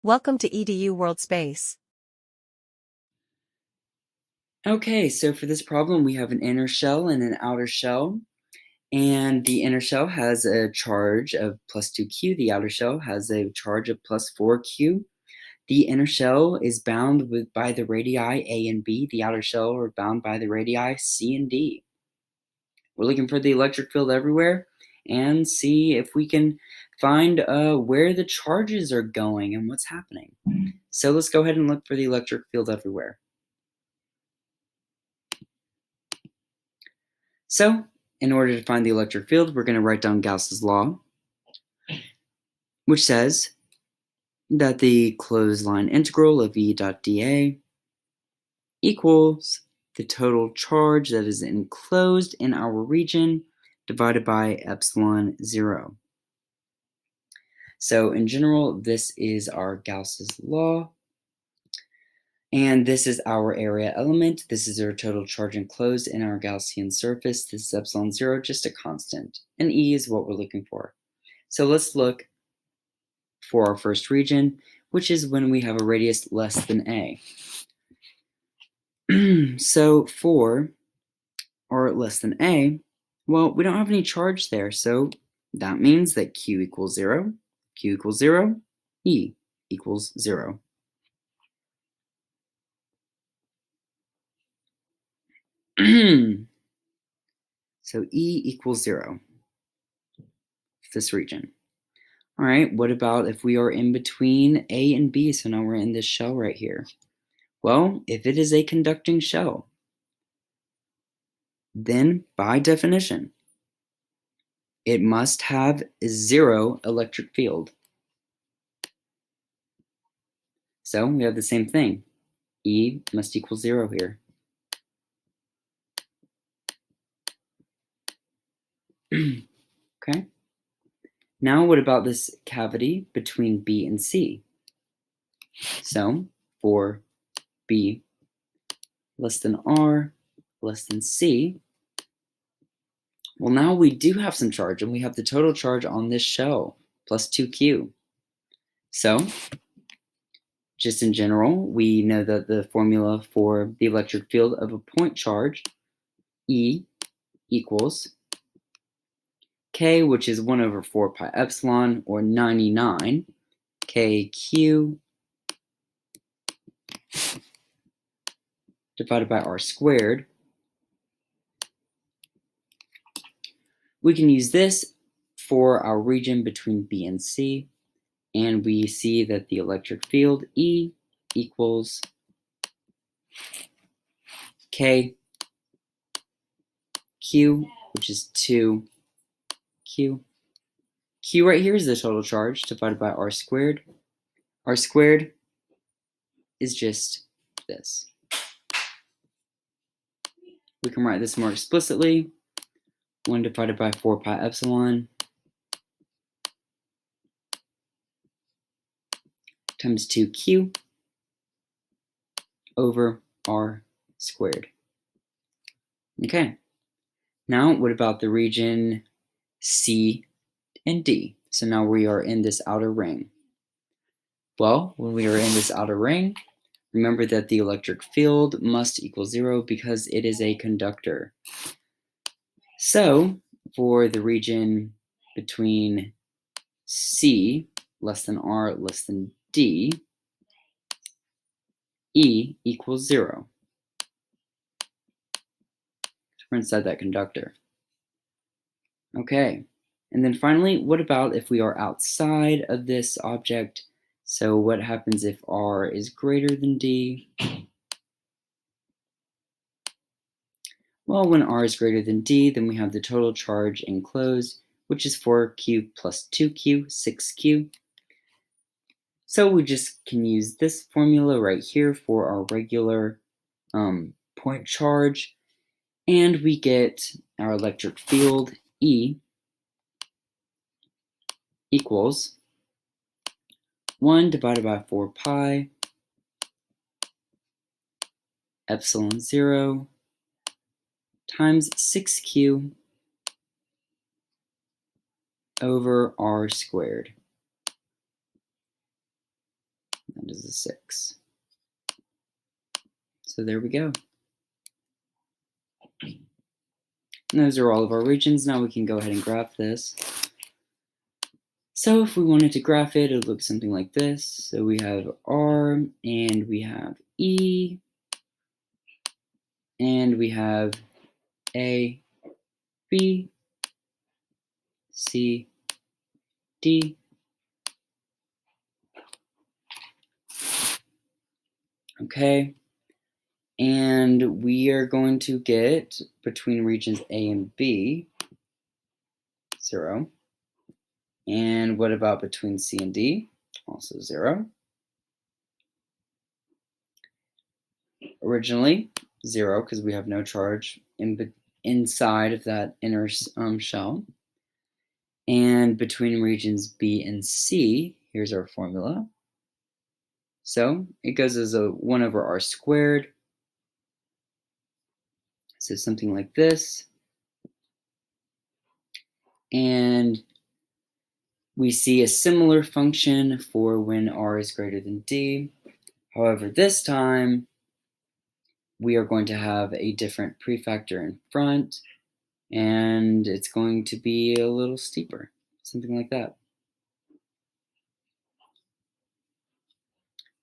Welcome to EDU World Space. Okay, so for this problem, we have an inner shell and an outer shell. And the inner shell has a charge of plus 2q. The outer shell has a charge of plus 4q. The inner shell is bound by the radii A and B. The outer shell are bound by the radii C and D. We're looking for the electric field everywhere and see if we can find where the charges are going and what's happening. So let's go ahead and look for the electric field everywhere. So in order to find the electric field, we're going to write down Gauss's law, which says that the closed line integral of E dot dA equals the total charge that is enclosed in our region divided by epsilon 0. So in general, this is our Gauss's law. And this is our area element. This is our total charge enclosed in our Gaussian surface. This is epsilon 0, just a constant. And E is what we're looking for. So let's look for our first region, which is when we have a radius less than A. So for r less than A, well, we don't have any charge there, so that means that Q equals 0, Q equals 0, E equals 0. So E equals 0, this region. All right, what about if we are in between A and B? So now we're in this shell right here. Well, if it is a conducting shell, then by definition, it must have 0 electric field. So we have the same thing. E must equal 0 here. Okay. Now what about this cavity between B and C? So for B less than R less than C, well, now we do have some charge, and we have the total charge on this shell plus 2q. So just in general, we know that the formula for the electric field of a point charge, E equals K, which is 1 over 4 pi epsilon, or 99, KQ divided by R squared. We can use this for our region between B and C, and we see that the electric field E equals K Q, which is 2Q. Q right here is the total charge divided by R squared. R squared is just this. We can write this more explicitly. 1 divided by 4 pi epsilon times 2q over R squared. Okay, now what about the region C and D? So now we are in this outer ring. Well, when we are in this outer ring, remember that the electric field must equal 0 because it is a conductor. So for the region between C less than R less than D, E equals 0. So we're inside that conductor. Okay, and then finally, what about if we are outside of this object? So what happens if R is greater than D? Well, when R is greater than D, then we have the total charge enclosed, which is 4Q plus 2Q, 6Q. So we just can use this formula right here for our regular point charge, and we get our electric field E equals 1 divided by 4 pi epsilon 0 times 6q over R squared. is a 6. So there we go. And those are all of our regions. Now we can go ahead and graph this. So if we wanted to graph it, it would look something like this. So we have R, and we have E, and we have A, B, C, D. Okay. And we are going to get between regions A and B, 0. And what about between C and D? Also 0. Originally, 0, because we have no charge inside of that inner shell. And between regions B and C, here's our formula. So it goes as a 1 over r squared. So something like this. And we see a similar function for when r is greater than d. However, this time we are going to have a different prefactor in front, and it's going to be a little steeper, something like that.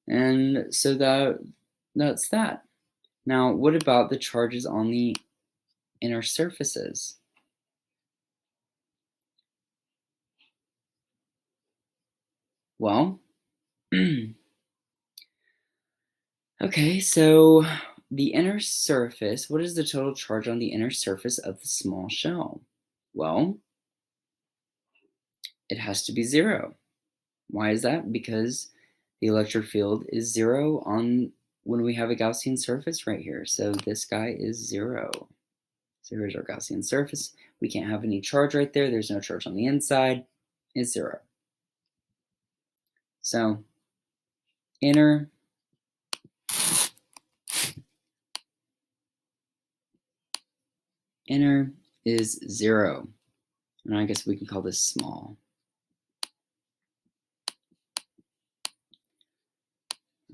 And so that's that. Now, what about the charges on the inner surfaces? Well, okay, so the inner surface, what is the total charge on the inner surface of the small shell? Well, it has to be 0. Why is that? Because the electric field is 0 on when we have a Gaussian surface right here. So this guy is 0. So here's our Gaussian surface. We can't have any charge right there. There's no charge on the inside. It's 0. So inner is 0. And I guess we can call this small.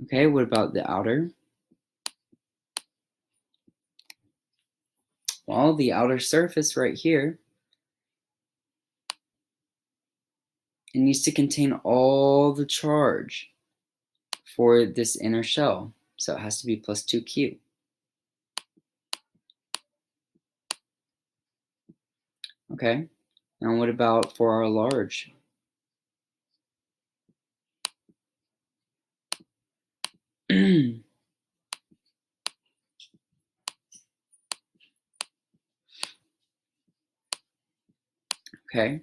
Okay, what about the outer? Well, the outer surface right here, it needs to contain all the charge for this inner shell. So it has to be plus 2q. Okay, now what about for our large? Okay,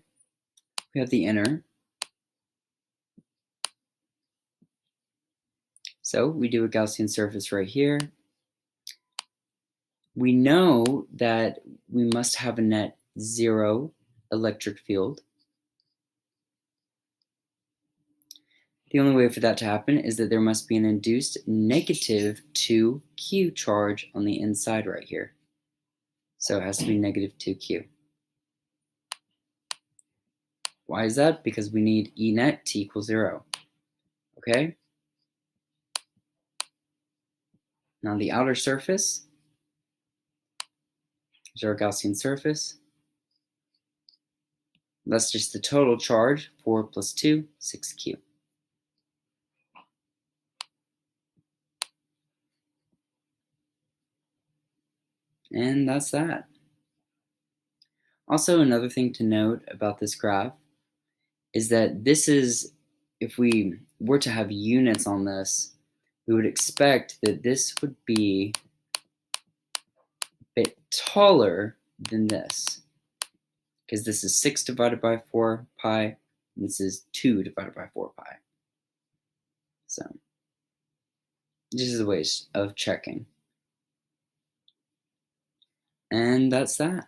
we have the inner. So we do a Gaussian surface right here. We know that we must have a net 0 electric field. The only way for that to happen is that there must be an induced negative 2q charge on the inside right here. So it has to be negative 2q. Why is that? Because we need E net to equal 0. Okay? Now the outer surface is our Gaussian surface. That's just the total charge, 4 plus 2, 6q. And that's that. Also, another thing to note about this graph is that this is, if we were to have units on this, we would expect that this would be a bit taller than this, because this is 6 divided by 4 pi, and this is 2 divided by 4 pi. So this is a way of checking. And that's that.